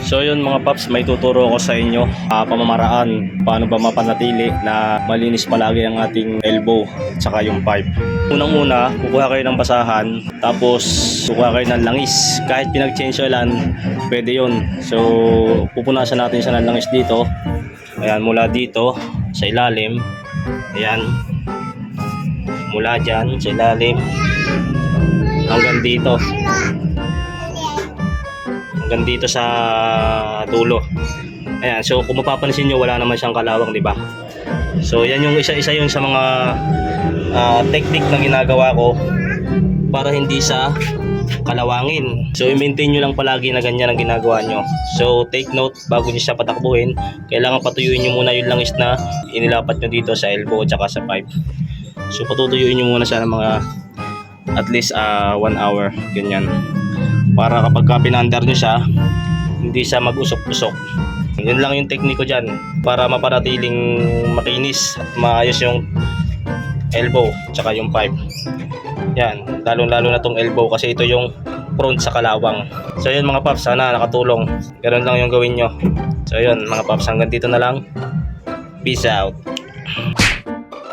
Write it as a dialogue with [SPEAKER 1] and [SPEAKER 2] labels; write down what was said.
[SPEAKER 1] So yun mga paps, may tuturo ko sa inyo pamamaraan paano ba mapanatili na malinis palagi ang ating elbow at saka yung pipe. Unang-una, kukuha kayo ng basahan, tapos kukuha kayo ng langis. Kahit pinag-change oilan, pwede yun. So pupunasan natin siya ng langis dito. Ayan, mula dito sa ilalim. Ayan, mula dyan sa ilalim hanggang dito, hanggang dito sa dulo. Ayan, so kung mapapansin nyo, wala naman siyang kalawang, di ba? So yan yung isa-isa yun sa mga technique na ginagawa ko para hindi sa kalawangin. So i-maintain nyo lang palagi na ganyan ang ginagawa nyo. So take note, bago nyo siya patakbuhin, kailangan patuyuin nyo muna yung langis na inilapat nyo dito sa elbow at saka sa pipe. So patutuyuin nyo muna siya ng mga at least 1 hour, ganyan, para kapag pinaandar nyo siya, hindi siya mag-usok-usok. Yun lang yung technique ko dyan, para mapanatiling makinis at maayos yung elbow tsaka yung pipe. Yan, lalo na tong elbow kasi ito yung prone sa kalawang. So yun mga paps, sana nakatulong. Ganun lang yung gawin nyo. So yun mga paps, hanggang dito na lang. Peace out.